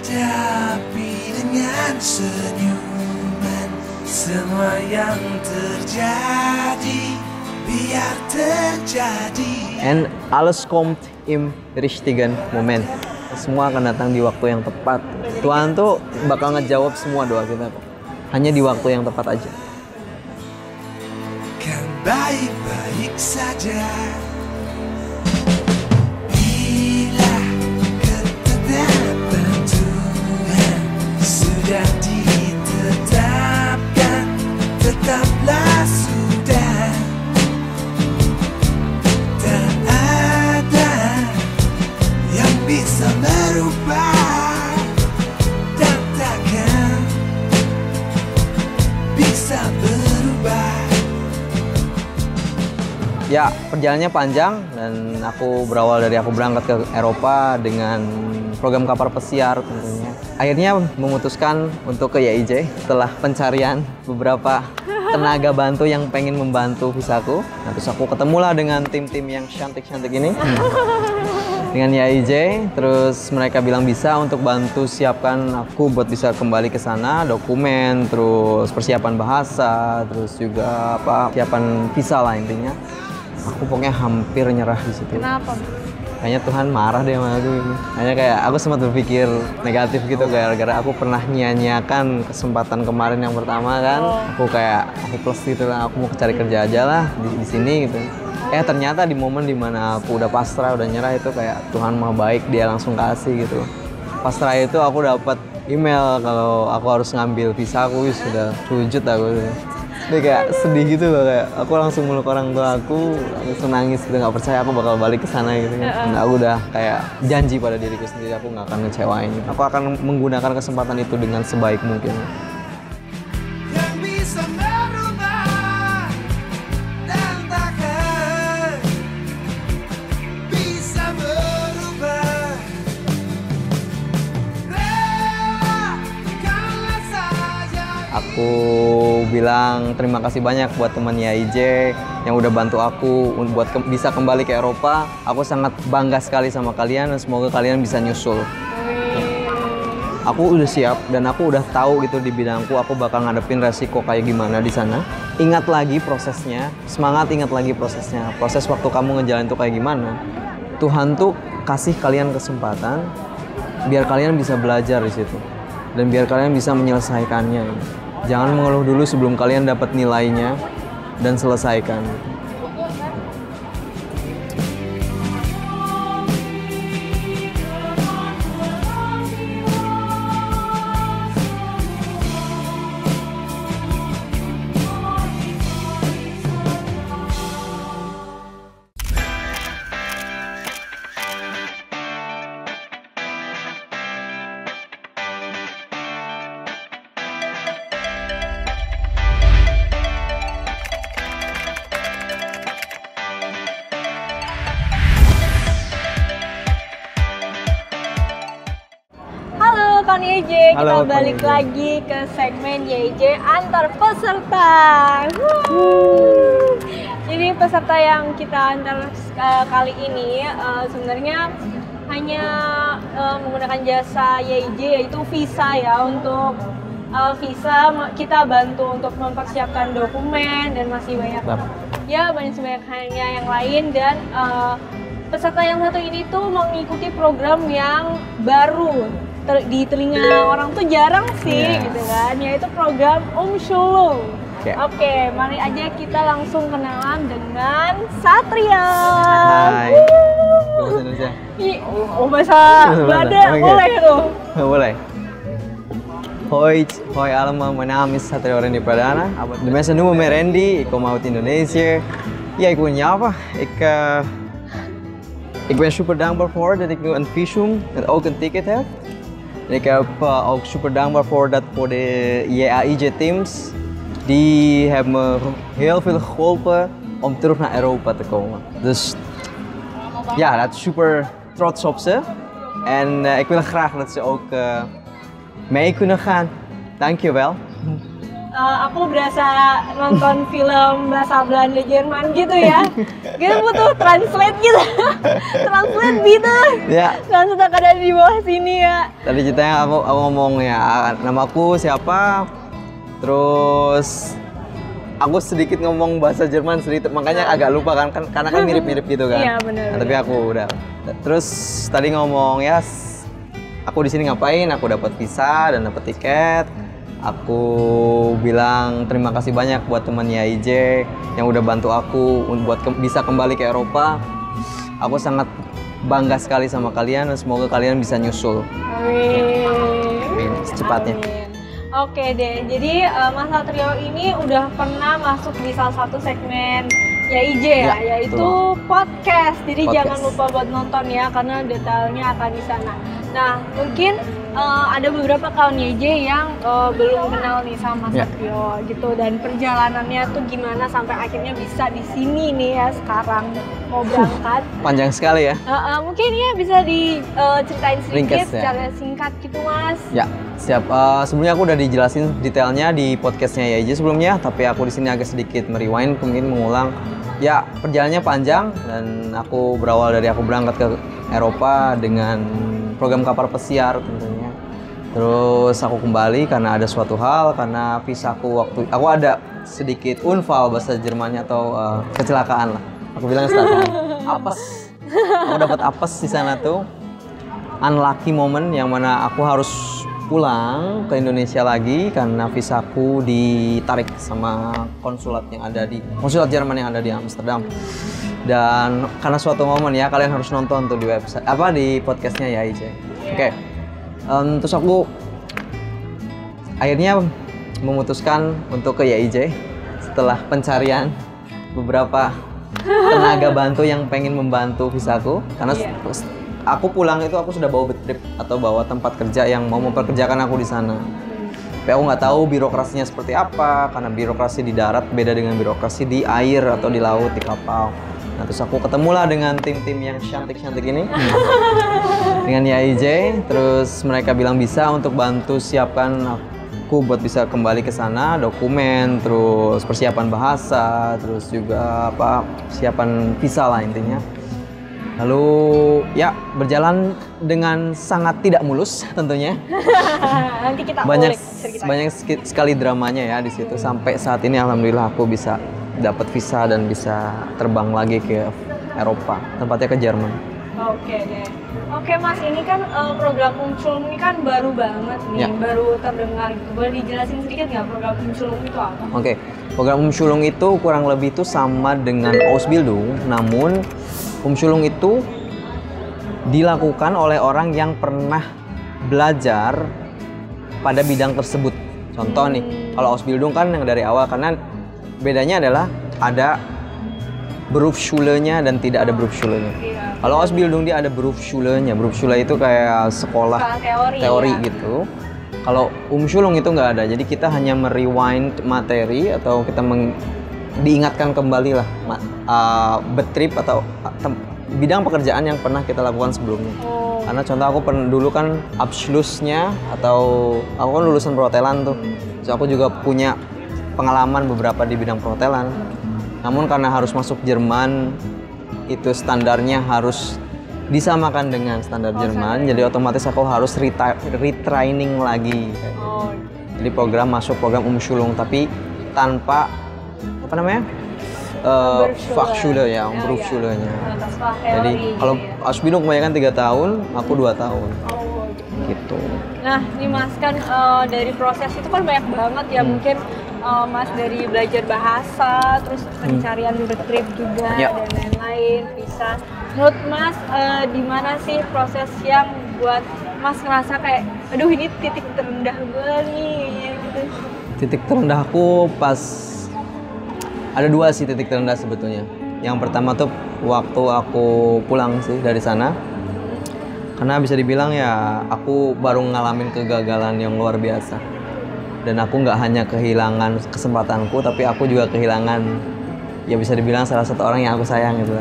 hadapi dengan senyuman semua yang terjadi, biar terjadi. And alles kommt im richtigen Moment. Semua akan datang di waktu yang tepat. Tuhan tuh bakal ngejawab semua doa kita kok. Hanya di waktu yang tepat aja. Kan baik-baik saja. Bila ketetapan Tuhan sudah ditetapkan, tetaplah sudah. Tak ada yang bisa merubah dan takkan bisa berubah. Ya, perjalanannya panjang dan aku berangkat ke Eropa dengan program kapal pesiar tentunya. Akhirnya memutuskan untuk ke YIJ setelah pencarian beberapa tenaga bantu yang pengen membantu visaku. Nah, terus aku ketemulah dengan tim-tim yang cantik-cantik ini. Dengan YIJ, terus mereka bilang bisa untuk bantu siapkan aku buat bisa kembali ke sana, dokumen, terus persiapan bahasa, terus juga persiapan visa lah intinya. Aku pokoknya hampir nyerah di situ. Kenapa? Kayaknya Tuhan marah deh sama aku ini. Kayaknya kayak aku sempat berpikir negatif gitu gara-gara aku pernah nyanyiakan kesempatan kemarin yang pertama kan. Aku kayak hopeless gitu lah, aku mau cari kerja aja lah di sini gitu. Ternyata di momen dimana aku udah pasrah, udah nyerah itu kayak Tuhan maha baik, dia langsung kasih gitu. Pasrah itu aku dapat email kalau aku harus ngambil visa aku, sudah sujud aku. Jadi kayak sedih gitu loh, kayak aku langsung meluk orang tua aku nangis gitu, nggak percaya aku bakal balik ke sana gitu kan. Dan aku udah kayak janji pada diriku sendiri aku nggak akan ngecewain. Aku akan menggunakan kesempatan itu dengan sebaik mungkin. Yang bisa merubah dan takkan bisa berubah. Relakanlah saja. Aku bilang terima kasih banyak buat teman YIJ yang udah bantu aku buat bisa kembali ke Eropa. Aku sangat bangga sekali sama kalian dan semoga kalian bisa nyusul. Aku udah siap dan aku udah tahu gitu di bidangku aku bakal ngadepin resiko kayak gimana di sana. Ingat lagi prosesnya, semangat ingat lagi prosesnya. Proses waktu kamu ngejalan itu kayak gimana. Tuhan tuh kasih kalian kesempatan biar kalian bisa belajar di situ dan biar kalian bisa menyelesaikannya. Jangan mengeluh dulu sebelum kalian dapat nilainya dan selesaikan. Kan YJ, kita Halo, balik YJ. lagi ke segmen YJ antar peserta. Jadi peserta yang kita antar kali ini sebenarnya hanya menggunakan jasa YJ, yaitu visa ya. Untuk visa kita bantu untuk mempersiapkan dokumen dan masih banyak banyak halnya yang lain. Dan peserta yang satu ini tuh mengikuti program yang baru di telinga orang tuh jarang sih gitu kan, yaitu program Umschulung. Oke, mari aja kita langsung kenalan dengan Satria. Hai. Bahasa Indonesia. Bahasa Belanda boleh tuh. Boleh. Hoi allemaal, mijn naam is Satria Randy Pradana. De mensen noemen me Randy, ik kom uit Indonesië. Ja, ik woon in Java. Ik ben super dankbaar voor dat ik nu een visum en ook een ticket heb. En ik heb ook super dankbaar voor de YIJ teams. Die hebben me heel veel geholpen om terug naar Europa te komen. Dus ja, daar ben ik super trots op ze. En ik wil graag dat ze ook mee kunnen gaan. Dankjewel. aku berasa nonton film bahasa Belanda Jerman gitu ya. Kita butuh translate gitu. Translate gitu. Ya. Translate akan ada di bawah sini ya. Tadi ceritanya aku ngomong ya, namaku siapa, terus aku sedikit ngomong bahasa Jerman sedikit, makanya agak lupa kan karena kan mirip-mirip gitu kan. Iya, benar. Nah, tapi aku udah. Terus tadi ngomong ya, aku di sini ngapain? Aku dapat visa dan dapat tiket. Aku bilang terima kasih banyak buat teman YIJ yang udah bantu aku buat bisa kembali ke Eropa. Aku sangat bangga sekali sama kalian dan semoga kalian bisa nyusul. Amin. Secepatnya. Amin. Oke deh, jadi Mas Satrio ini udah pernah masuk di salah satu segmen YIJ ya, yaitu betul. podcast. Jadi Podcast. jangan lupa buat nonton ya, karena detailnya akan di sana. Nah, mungkin ada beberapa kawan YIJ yang belum kenal nih sama Mas Ya. Satrio gitu, dan perjalanannya tuh gimana sampai akhirnya bisa di sini nih ya sekarang mau berangkat. Panjang sekali ya. Mungkin ya bisa diceritain sedikit Ringkes ya. secara singkat gitu Mas. Ya, siap. Sebelumnya aku udah dijelasin detailnya di podcastnya YIJ sebelumnya, tapi aku di sini agak sedikit merewind, mungkin mengulang. Ya, perjalanannya panjang dan aku berawal dari aku berangkat ke Eropa dengan program kapal pesiar tentunya. Terus aku kembali karena ada suatu hal, karena visaku waktu aku ada sedikit unfall bahasa Jermannya atau kecelakaan lah. Aku bilang kecelakaan. Apes. Aku dapat apes di sana tuh. Unlucky moment yang mana aku harus pulang ke Indonesia lagi karena visaku ditarik sama konsulat Jerman yang ada di Amsterdam. Dan karena suatu momen ya, kalian harus nonton tuh di website di podcastnya YIJ. Oke. Terus aku akhirnya memutuskan untuk ke YIJ setelah pencarian beberapa tenaga bantu yang pengen membantu visaku karena aku pulang itu aku sudah bawa betrip atau bawa tempat kerja yang mau memperkerjakan aku di sana. Tapi aku nggak tahu birokrasinya seperti apa karena birokrasi di darat beda dengan birokrasi di air atau di laut di kapal. Nah, terus aku ketemulah dengan tim-tim yang cantik-cantik ini dengan YIJ. Terus mereka bilang bisa untuk bantu siapkan aku buat bisa kembali ke sana, dokumen, terus persiapan bahasa, terus juga persiapan visa lah intinya. Lalu ya berjalan dengan sangat tidak mulus tentunya. Nanti kita banyak ulik ceritanya. banyak sekali dramanya ya di situ. Sampai saat ini alhamdulillah aku bisa dapat visa dan bisa terbang lagi ke Eropa, tempatnya ke Jerman. Oke deh. Oke Mas, ini kan program Umschulung ini kan baru banget nih, Ya. baru terdengar gitu. Boleh dijelasin sedikit nggak program Umschulung itu apa? Oke, program Umschulung itu kurang lebih itu sama dengan Ausbildung, namun Umschulung itu dilakukan oleh orang yang pernah belajar pada bidang tersebut. Contoh nih, kalau Ausbildung kan yang dari awal, karena bedanya adalah ada Berufsschule-nya dan tidak ada Berufsschule-nya. Iya. Kalau Ausbildung dia ada Berufsschule-nya. Berufsschule itu kayak sekolah teori ya. gitu. Kalau Umschulung itu nggak ada, jadi kita hanya merewind materi atau kita diingatkan kembali lah betrip atau bidang pekerjaan yang pernah kita lakukan sebelumnya. Oh. Karena contoh aku dulu kan Abschlussnya atau aku kan lulusan perhotelan tuh, so aku juga punya pengalaman beberapa di bidang perhotelan. Namun karena harus masuk Jerman, itu standarnya harus disamakan dengan standar Jerman, jadi otomatis aku harus retraining lagi. Oh. Jadi masuk program Umschulung tapi tanpa apa namanya? Fachschule ya, Berufsschule-nya. Jadi kalau Ausbildung kebanyakan 3 tahun, aku 2 tahun. Oh, Gitu. Nah, ini Mas kan dari proses itu kan banyak banget ya, mungkin Mas dari belajar bahasa, terus pencarian betrip juga Ya. dan lain-lain bisa. Menurut Mas, di mana sih proses yang buat Mas ngerasa kayak, aduh ini titik terendah gue nih, gitu. Titik terendah aku pas ada 2 sih titik terendah sebetulnya. Yang pertama tuh waktu aku pulang sih dari sana. Karena bisa dibilang ya aku baru ngalamin kegagalan yang luar biasa. Dan aku nggak hanya kehilangan kesempatanku, tapi aku juga kehilangan, ya bisa dibilang salah satu orang yang aku sayang gitu.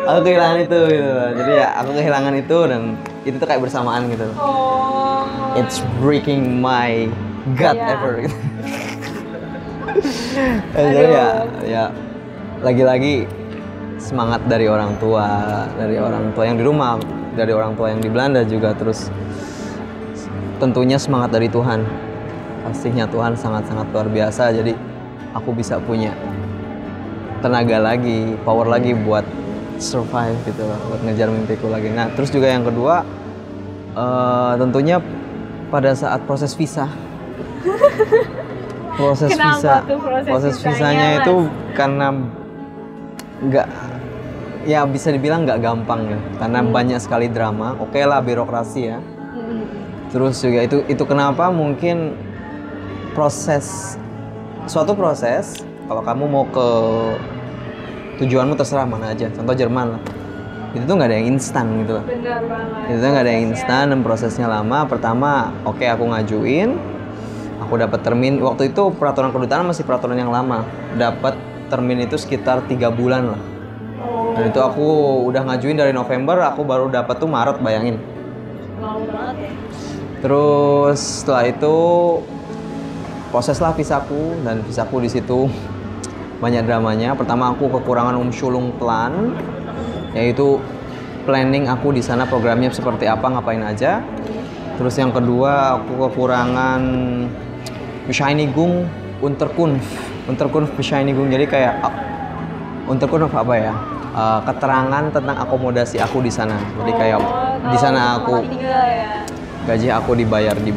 Aku kehilangan itu gitu. Jadi ya aku kehilangan itu dan itu tuh kayak bersamaan gitu. Oh. It's breaking my God Iya. ever gitu. Jadi ya lagi-lagi semangat dari orang tua yang di rumah, dari orang tua yang di Belanda juga, terus tentunya semangat dari Tuhan. Kasihnya Tuhan sangat-sangat luar biasa, jadi aku bisa punya tenaga lagi, power lagi buat survive gitu loh, buat ngejar mimpiku lagi. Nah, terus juga yang kedua, tentunya pada saat proses visa. Kenapa tuh proses visanya, visanya Mas? itu karena nggak, ya bisa dibilang nggak gampang ya, karena banyak sekali drama. Oke lah, birokrasi ya. Terus juga itu kenapa mungkin suatu proses, kalau kamu mau ke tujuanmu terserah mana aja, contoh Jerman lah, itu tuh nggak ada yang instan gitu loh. Benar banget. Itu tuh nggak ada yang instan dan prosesnya lama. Pertama, oke, aku ngajuin, aku dapat termin. Waktu itu peraturan kedutaan masih peraturan yang lama, dapat termin itu sekitar 3 bulan lah. Dan itu aku udah ngajuin dari November, aku baru dapat tuh Maret, bayangin. Mau banget ya. Terus setelah itu proseslah visaku, dan visaku di situ banyak dramanya. Pertama, aku kekurangan Umschulungplan, yaitu planning aku di sana programnya seperti apa, ngapain aja. Terus yang kedua, aku kekurangan Bescheinigung Unterkunft Bescheinigung. Jadi kayak Unterkunft apa ya? Keterangan tentang akomodasi aku di sana. Jadi kayak di sana aku gaji aku dibayar di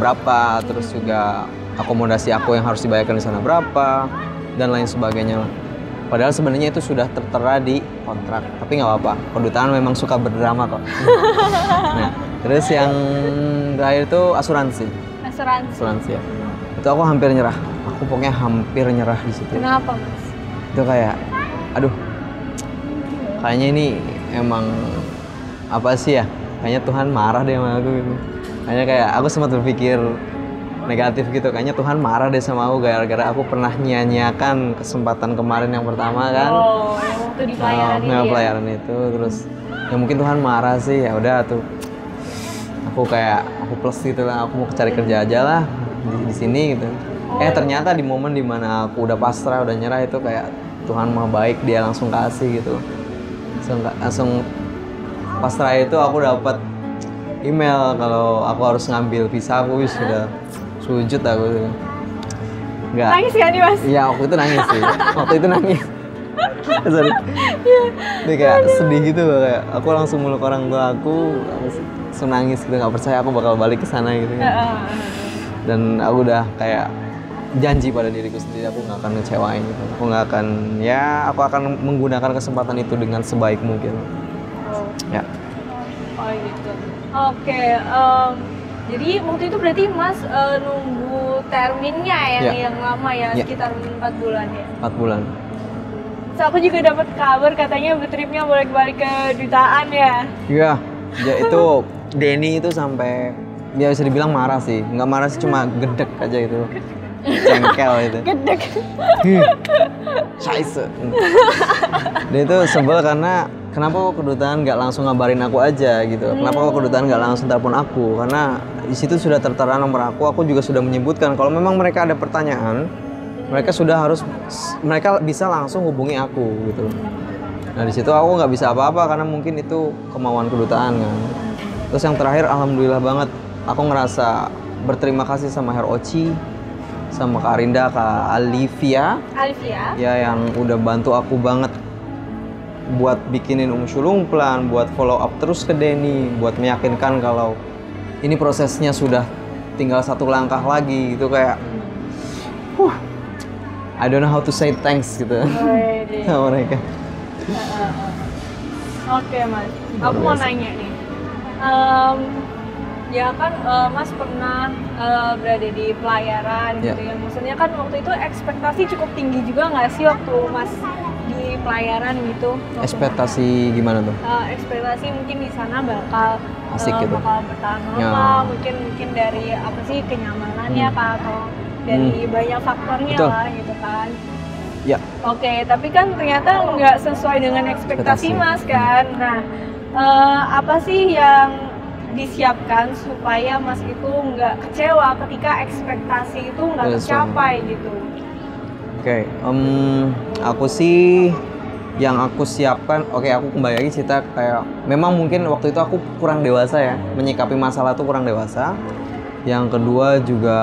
berapa, terus juga akomodasi aku yang harus dibayarkan di sana berapa, dan lain sebagainya. Padahal sebenarnya itu sudah tertera di kontrak, tapi nggak apa-apa. Kedutaan memang suka berdrama kok. Nah, terus yang terakhir itu asuransi ya. Itu aku hampir nyerah. Aku pokoknya hampir nyerah di situ. Kenapa, Mas? Itu kayak, aduh, kayaknya ini emang apa sih ya? Kayaknya Tuhan marah deh sama aku gitu. Kayaknya kayak aku sempat berpikir negatif gitu. Kayaknya Tuhan marah deh sama aku gara-gara aku pernah nyanyiakan kesempatan kemarin yang pertama kan. Oh, yang waktu di pelayaran ini ya? Pelayaran itu. Terus ya mungkin Tuhan marah sih, ya udah tuh. Aku plus gitu lah, aku mau cari kerja aja lah di sini gitu. Ternyata di momen dimana aku udah pasrah, udah nyerah, itu kayak Tuhan mah baik, dia langsung kasih gitu. Langsung pasrah itu aku dapat email kalau aku harus ngambil visa. Aku sudah sujud aku tuh. Enggak. Nangis kan nih, Mas? Iya, waktu itu nangis sih. Waktu itu nangis. Sorry. Dia kayak sedih gitu loh, kayak aku langsung meluk orang tua aku langsung nangis gitu, nggak percaya aku bakal balik ke sana gitu kan. Dan aku udah kayak janji pada diriku sendiri, aku nggak akan ngecewain gitu. Aku akan menggunakan kesempatan itu dengan sebaik mungkin. Ya. Oh gitu. Oke, jadi waktu itu berarti Mas nunggu terminnya yang lama ya, sekitar 4 bulan ya? 4 bulan. So, aku juga dapat kabar katanya tripnya boleh balik ke dutaan ya? Iya, ya itu Denny itu sampai, ya bisa dibilang marah sih. Nggak marah sih, cuma gedek aja gitu. Cengkel itu. Gedek. Scheiße. Dia itu sebel karena kenapa kok kedutaan nggak langsung ngabarin aku aja gitu. Kenapa kok kedutaan nggak langsung telepon aku? Karena di situ sudah tertera nomor aku juga sudah menyebutkan kalau memang mereka ada pertanyaan, mereka bisa langsung hubungi aku gitu. Nah di situ aku nggak bisa apa-apa karena mungkin itu kemauan kedutaan kan. Terus yang terakhir, alhamdulillah banget, aku ngerasa berterima kasih sama Herr Oci, sama Kak Arinda, Kak Alivia, ya yang udah bantu aku banget buat bikinin Umschulungplan, buat follow up terus ke Denny, buat meyakinkan kalau ini prosesnya sudah tinggal 1 langkah lagi gitu, kayak I don't know how to say thanks gitu sama mereka. Oke, Mas, aku mau nanya nih, ya kan Mas pernah berada di pelayaran gitu ya, maksudnya kan waktu itu ekspektasi cukup tinggi juga nggak sih waktu Mas di pelayaran gitu? Ekspektasi gimana tuh? Ekspektasi mungkin di sana bakal asik gitu, bakal bertahan lama, mungkin dari apa sih, kenyamanannya kah, atau dari banyak faktornya lah gitu kan? Ya. Oke, tapi kan ternyata nggak sesuai dengan ekspektasi Mas kan. Nah, apa sih yang disiapkan supaya Mas itu nggak kecewa ketika ekspektasi itu nggak Yes, tercapai gitu? Oke, aku sih yang aku siapkan, aku kembali lagi cerita kayak memang mungkin waktu itu aku kurang dewasa ya, menyikapi masalah itu kurang dewasa. Yang kedua juga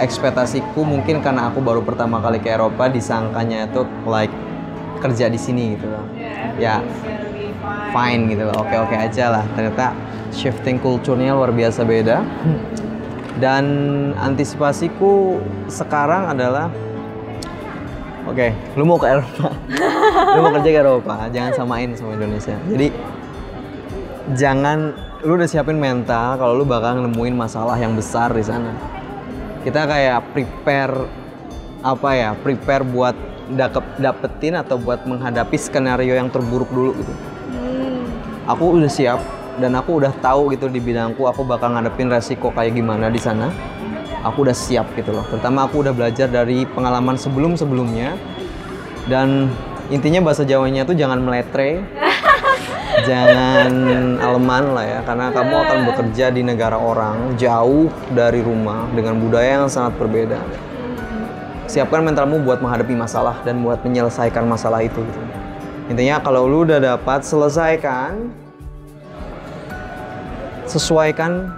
ekspektasiku mungkin karena aku baru pertama kali ke Eropa, disangkanya itu like kerja di sini gitu loh. Ya, fine gitu loh, oke aja lah. Ternyata shifting kulturnya luar biasa beda. Dan antisipasiku sekarang adalah lu mau ke Eropa, lu mau kerja ke Eropa, jangan samain sama Indonesia. Jadi lu udah siapin mental kalau lu bakal nemuin masalah yang besar di sana. Kita kayak prepare buat dapetin atau buat menghadapi skenario yang terburuk dulu gitu. Aku udah siap dan aku udah tahu gitu di bidangku aku bakal ngadepin resiko kayak gimana di sana. Aku udah siap gitu loh. Terutama aku udah belajar dari pengalaman sebelumnya. Dan intinya bahasa Jawanya tuh jangan meletre, jangan aleman lah ya. Karena kamu akan bekerja di negara orang, jauh dari rumah, dengan budaya yang sangat berbeda. Siapkan mentalmu buat menghadapi masalah dan buat menyelesaikan masalah itu gitu. Intinya kalau lu udah dapat, selesaikan, sesuaikan,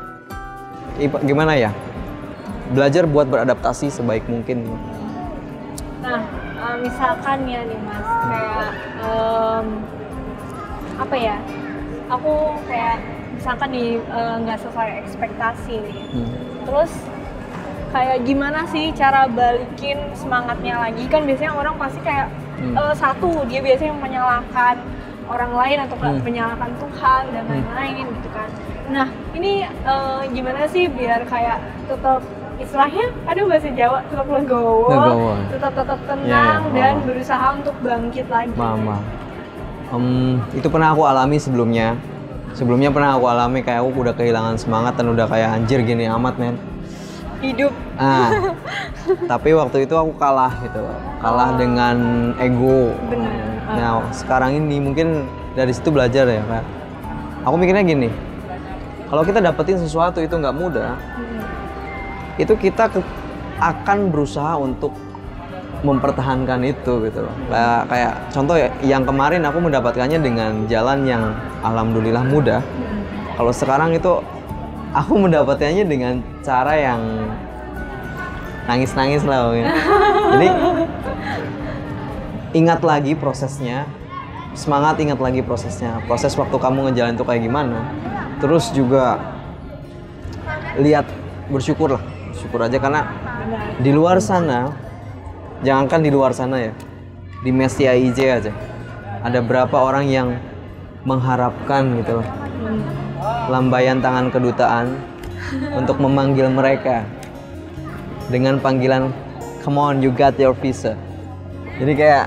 gimana ya, belajar buat beradaptasi sebaik mungkin. Nah, misalkan ya nih Mas, kayak apa ya, aku kayak misalkan nggak sesuai ekspektasi nih. Terus kayak gimana sih cara balikin semangatnya lagi? Kan biasanya orang pasti kayak dia biasanya menyalahkan orang lain atau menyalahkan Tuhan dan lain-lain gitu kan. Nah, ini gimana sih biar kayak tetap istilahnya, ada bahasa Jawa, tetap legowo, tetap tenang dan berusaha untuk bangkit lagi. Itu pernah aku alami sebelumnya. Sebelumnya pernah aku alami kayak aku udah kehilangan semangat dan udah kayak anjir gini amat men. Hidup. Tapi waktu itu aku kalah gitu, kalah dengan ego. Benar. Nah sekarang ini mungkin dari situ belajar ya Kak. Aku mikirnya gini, kalau kita dapetin sesuatu itu nggak mudah, itu kita akan berusaha untuk mempertahankan itu gitu loh. Kayak contoh ya, yang kemarin aku mendapatkannya dengan jalan yang alhamdulillah mudah. Kalau sekarang itu aku mendapatkannya dengan cara yang nangis-nangis lah mungkin. Jadi ingat lagi prosesnya, semangat, ingat lagi prosesnya. Proses waktu kamu ngejalanin itu kayak gimana. Terus juga lihat, bersyukur aja karena di luar sana, jangankan di luar sana ya, di Messi AIJ aja ada berapa orang yang mengharapkan gitu loh, lambaian tangan kedutaan untuk memanggil mereka dengan panggilan come on you got your visa. Jadi kayak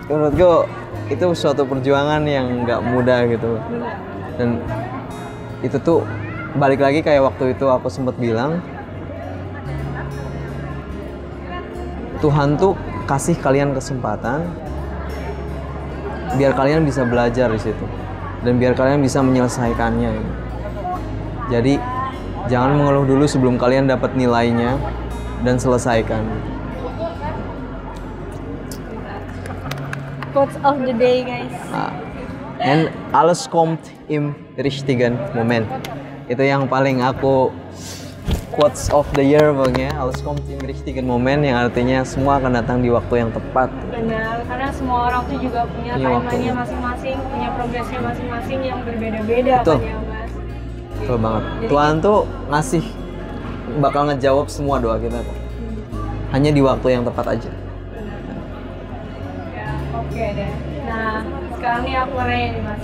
menurutku itu suatu perjuangan yang nggak mudah gitu. Dan itu tuh balik lagi kayak waktu itu aku sempat bilang, Tuhan tuh kasih kalian kesempatan biar kalian bisa belajar di situ dan biar kalian bisa menyelesaikannya. Jadi jangan mengeluh dulu sebelum kalian dapat nilainya dan selesaikan. Quotes of the day guys. And alles kommt im richtigen Moment. Itu yang paling aku quotes of the year pokoknya, alles kommt im richtigen Moment, yang artinya semua akan datang di waktu yang tepat. Benar, karena semua orang tuh juga punya timeline-nya masing-masing, punya progresnya masing-masing yang berbeda-beda kan ya Mas. Betul banget. Tuhan tuh bakal ngejawab semua doa kita kok. Hanya di waktu yang tepat aja. Oke deh. Nah, sekarang nih aku nanya nih Mas.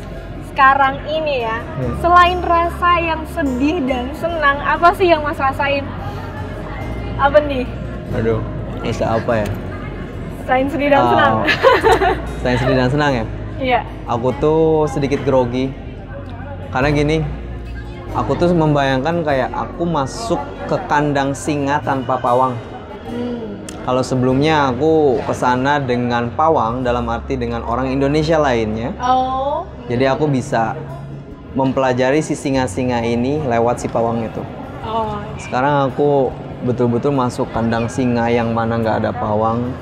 Sekarang ini ya, selain rasa yang sedih dan senang, apa sih yang Mas rasain? Apa nih? Aduh, rasa apa ya? Selain sedih dan senang. Selain sedih dan senang ya? Iya. Aku tuh sedikit grogi. Karena gini, aku tuh membayangkan kayak aku masuk ke kandang singa tanpa pawang. Kalau sebelumnya aku kesana dengan pawang, dalam arti dengan orang Indonesia lainnya. Oh. Jadi aku bisa mempelajari si singa-singa ini lewat si pawang itu. Oh. Sekarang aku betul-betul masuk kandang singa yang mana nggak ada pawang.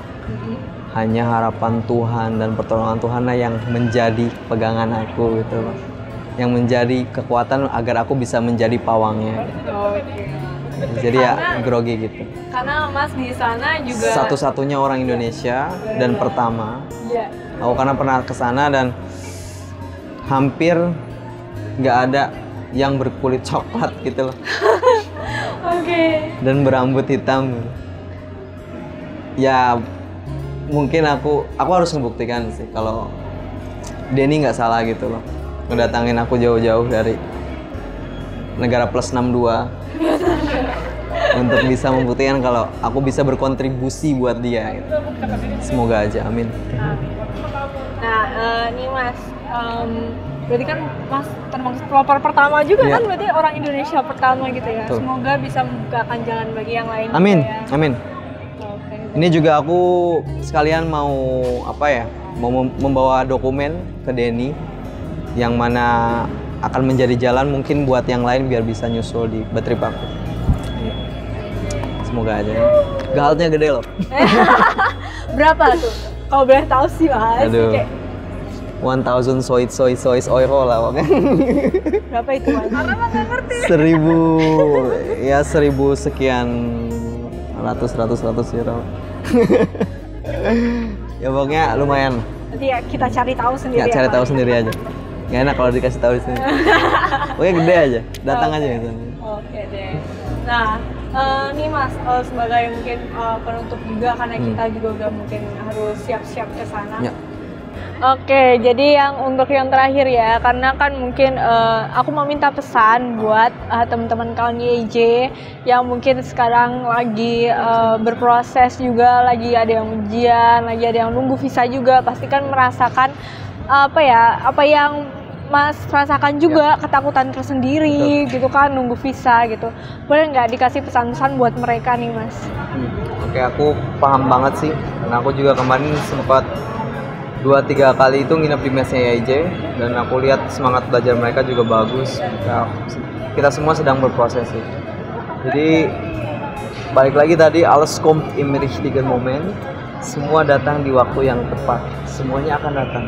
Hanya harapan Tuhan dan pertolongan Tuhan lah yang menjadi pegangan aku gitu. Yang menjadi kekuatan agar aku bisa menjadi pawangnya. Oke. Jadi ya grogi gitu. Karena Mas di sana juga Satu-satunya orang Indonesia dan pertama. Iya. Aku karena pernah ke sana dan hampir nggak ada yang berkulit coklat gitu loh. Oke. Dan berambut hitam. Ya mungkin aku harus membuktikan sih kalau Denny nggak salah gitu loh. Ngedatangin aku jauh-jauh dari negara plus 62 untuk bisa membuktikan kalau aku bisa berkontribusi buat dia gitu. Semoga aja, amin. Nah, nih Mas, berarti kan Mas termasuk pelopor pertama juga Iya. kan, berarti orang Indonesia pertama gitu ya. Betul. Semoga bisa membukakan jalan bagi yang lain. Amin, juga ya. amin. Oke. Ini juga aku sekalian mau apa ya? Mau membawa dokumen ke Denny yang mana akan menjadi jalan mungkin buat yang lain biar bisa nyusul di Betrip aku. Semoga aja. Galnya gede loh. Berapa tuh? Kalau boleh tahu sih Mas. Aduh. Kayak 1000 soy euro lah pokoknya. berapa itu Mas? Karena Mas nggak ngerti. 1000 sekian ratus euro. Ya pokoknya lumayan. Nanti ya kita cari tahu sendiri. Ya cari Mas. tahu sendiri aja. Gak enak kalau dikasih tahu di sini. Pokoknya gede aja. Datang aja gitu. Oke deh. Nah, nih Mas, sebagai mungkin penutup juga karena kita juga udah mungkin harus siap-siap ke sana. Ya. Oke, jadi untuk yang terakhir ya, karena kan mungkin aku mau minta pesan buat teman-teman kawan YJ yang mungkin sekarang lagi berproses juga, lagi ada yang ujian, lagi ada yang nunggu visa juga, pasti kan merasakan apa yang Mas rasakan juga, ketakutan tersendiri gitu kan, nunggu visa gitu. Boleh nggak dikasih pesan-pesan buat mereka nih Mas? Oke, aku paham banget sih. Karena aku juga kemarin sempat 2-3 kali itu nginep di mesnya YJ dan aku lihat semangat belajar mereka juga bagus. Kita semua sedang berproses sih. Jadi balik lagi tadi, alles kommt im richtigen Moment. Semua datang di waktu yang tepat. Semuanya akan datang.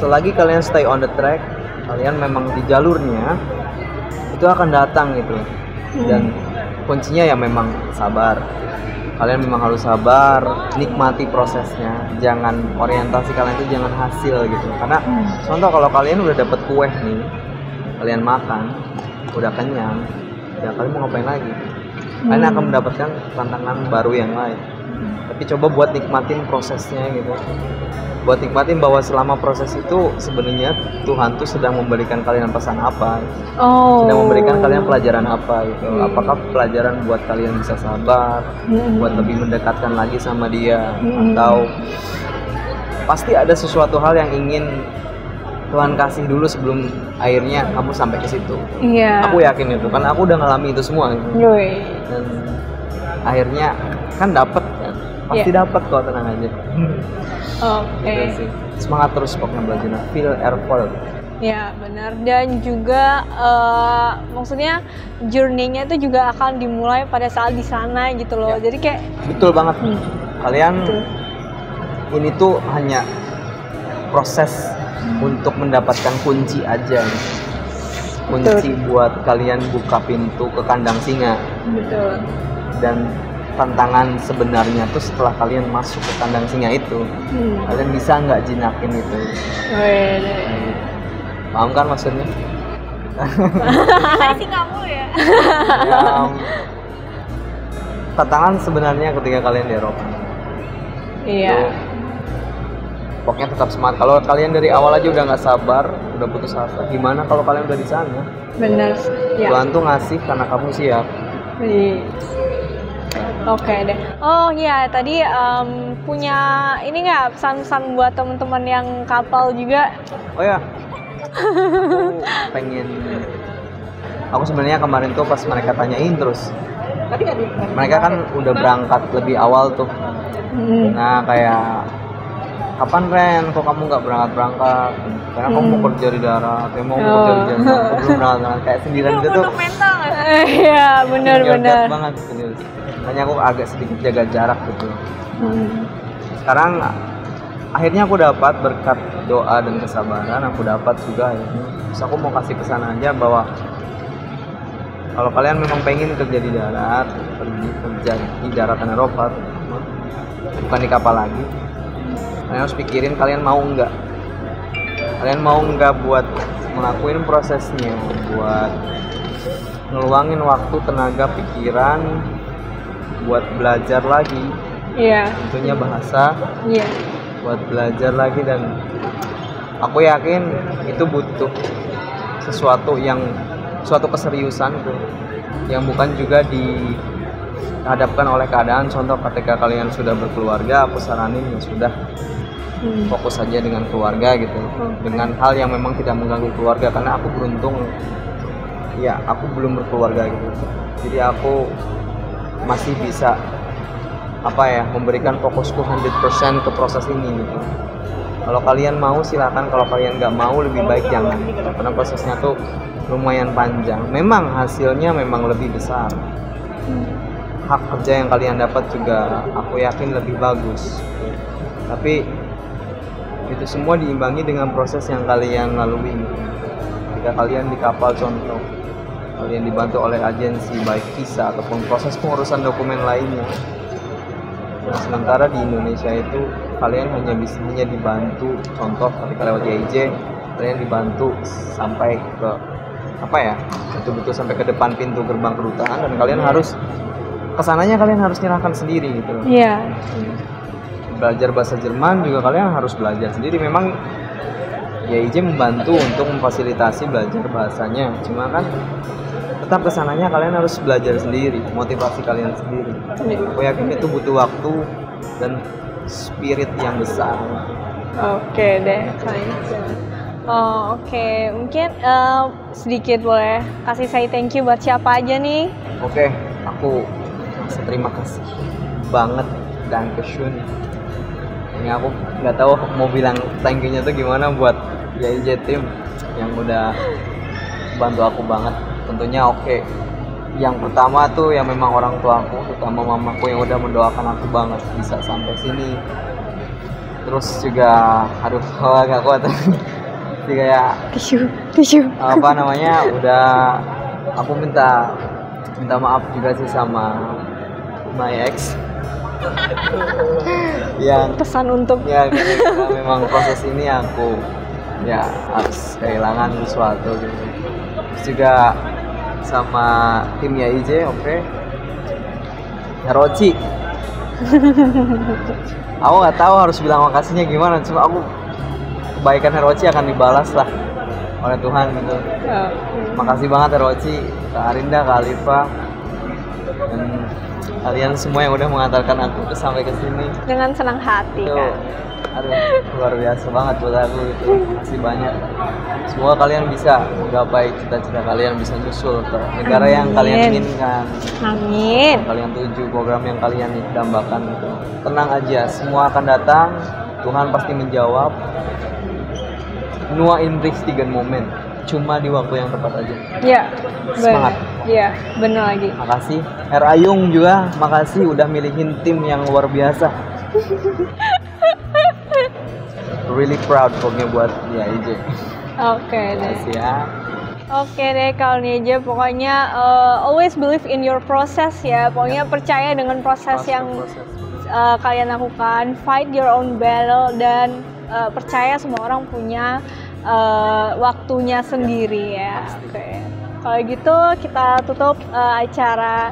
Selagi kalian stay on the track, kalian memang di jalurnya, itu akan datang gitu. Dan kuncinya ya memang sabar. Kalian memang harus sabar, nikmati prosesnya. Jangan orientasi kalian itu jangan hasil gitu. Karena contoh kalau kalian udah dapet kue nih, kalian makan, udah kenyang, ya kalian mau ngapain lagi? Kalian akan mendapatkan tantangan baru yang lain. Tapi coba buat nikmatin prosesnya gitu. Buat nikmatin bahwa selama proses itu sebenarnya Tuhan tuh sedang memberikan kalian pesan apa, sedang memberikan kalian pelajaran apa gitu. Apakah pelajaran buat kalian bisa sabar, buat lebih mendekatkan lagi sama Dia, atau pasti ada sesuatu hal yang ingin Tuhan kasih dulu sebelum akhirnya kamu sampai ke situ. Iya. Aku yakin itu, karena aku udah ngalami itu semua gitu. Yoi. Dan akhirnya kan dapet kan, pasti dapet kok, tenang aja. Oke. Gitu sih. Semangat terus pokoknya belajar, feel airful. Ya benar, dan juga maksudnya journey-nya itu juga akan dimulai pada saat di sana gitu loh. Jadi kayak Betul banget. Kalian ini tuh hanya proses untuk mendapatkan kunci aja. Kunci buat kalian buka pintu ke kandang singa. betul. Dan tantangan sebenarnya tuh setelah kalian masuk ke kandang singa itu, kalian bisa nggak jinakin itu? Paham kan maksudnya? Saya sih kamu ya. Ya, tantangan sebenarnya ketika kalian di Eropa. Iya. Tuh, pokoknya tetap semangat. Kalau kalian dari awal aja udah nggak sabar, udah putus asa, gimana kalau kalian udah di sana? Benar. Ya. Tuhan tuh ngasih karena kamu siap. Oke deh. Oh iya, tadi punya ini nggak pesan-pesan buat teman-teman yang kapal juga? Oh ya, aku pengen. Aku sebenarnya kemarin tuh pas mereka tanyain terus, mereka kan udah berangkat lebih awal tuh. Nah kayak kapan Ren, kok kamu nggak berangkat? Karena kamu mau kerja di darat, ya mau kerja di darat, aku belum berangkat. Kayak sendirian gitu tuh. Mental. Iya, benar-benar. Banget gitu. Makanya aku agak sedikit jaga jarak gitu. Sekarang akhirnya aku dapat berkat doa dan kesabaran, aku dapat juga akhirnya. Terus aku mau kasih pesan aja bahwa kalau kalian memang pengen kerja di darat, pergi kerja di daratan Eropa, bukan di kapal lagi, kalian harus pikirin kalian mau nggak. Kalian mau nggak buat ngelakuin prosesnya, buat ngeluangin waktu, tenaga, pikiran, buat belajar lagi. Iya. Tentunya bahasa. Iya. Buat belajar lagi, dan aku yakin itu butuh suatu keseriusan tuh, yang bukan juga dihadapkan oleh keadaan. Contoh ketika kalian sudah berkeluarga, aku saranin ya sudah fokus saja dengan keluarga gitu, dengan hal yang memang tidak mengganggu keluarga. Karena aku beruntung ya aku belum berkeluarga gitu, jadi aku masih bisa memberikan fokusku 100% ke proses ini gitu. Kalau kalian mau silakan, kalau kalian nggak mau lebih baik jangan, karena prosesnya tuh lumayan panjang. Memang hasilnya memang lebih besar, hak kerja yang kalian dapat juga aku yakin lebih bagus, tapi itu semua diimbangi dengan proses yang kalian lalui. Ketika kalian di kapal, contoh kalian dibantu oleh agensi baik visa ataupun proses pengurusan dokumen lainnya. Nah, sementara di Indonesia itu kalian hanya dibantu, contoh ketika lewat YIJ kalian dibantu sampai ke betul-betul sampai ke depan pintu gerbang kedutaan, dan kalian harus kesananya kalian harus nyerahkan sendiri gitu. Iya. Belajar bahasa Jerman juga kalian harus belajar sendiri. Memang YIJ membantu untuk memfasilitasi belajar bahasanya, cuma kan tetap kesananya kalian harus belajar sendiri, motivasi kalian sendiri. Aku yakin itu butuh waktu dan spirit yang besar. Oke deh, oke. Mungkin sedikit boleh kasih saya thank you buat siapa aja nih? Oke, aku terima kasih banget, Dankeschön. Ini aku nggak tahu mau bilang thank you-nya tuh gimana buat YIJ tim yang udah bantu aku banget. Tentunya yang pertama tuh yang memang orang tuaku, terutama mamaku yang udah mendoakan aku banget bisa sampai sini. Terus juga agak kuat juga ya, tisu udah aku minta maaf juga sih sama my ex yang pesan untuk ya memang proses ini aku ya harus kehilangan sesuatu gitu. Terus juga sama tim YIJ, Herochi. Aku nggak tahu harus bilang makasihnya gimana, cuma aku kebaikan Herochi akan dibalas lah oleh Tuhan gitu. Makasih banget Herochi, Kak Arinda, Kak Alifa, dan kalian semua yang udah mengantarkan aku sampai ke sini. Dengan senang hati kan. Aduh, luar biasa banget buat aku gitu. Makasih banyak. Semoga kalian bisa menggapai cita-cita kalian, bisa nyusul ke negara yang kalian inginkan. Amin. Kalian tuju program yang kalian dambakan gitu. Tenang aja, semua akan datang. Tuhan pasti menjawab. Nur in richtigen Moment. Cuma di waktu yang tepat aja. Iya. Semangat. Iya, benar lagi. Makasih. Her Ayung juga, makasih udah milihin tim yang luar biasa. Really proud pokoknya buat YIJ. Oke deh. Makasih ya. Oke deh kalau YIJ, pokoknya always believe in your process ya. Pokoknya percaya dengan proses yang kalian lakukan. Fight your own battle, dan percaya semua orang punya waktunya sendiri ya. Oke. Kalau gitu kita tutup acara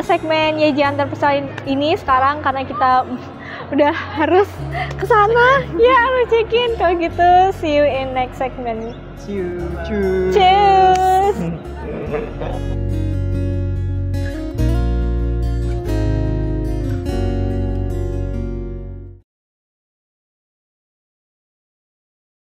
segmen YIJ Antar Pesawat ini sekarang, karena kita udah harus ke sana ya, harus check-in. Kalau gitu see you in next segment. Cheers. Cheers.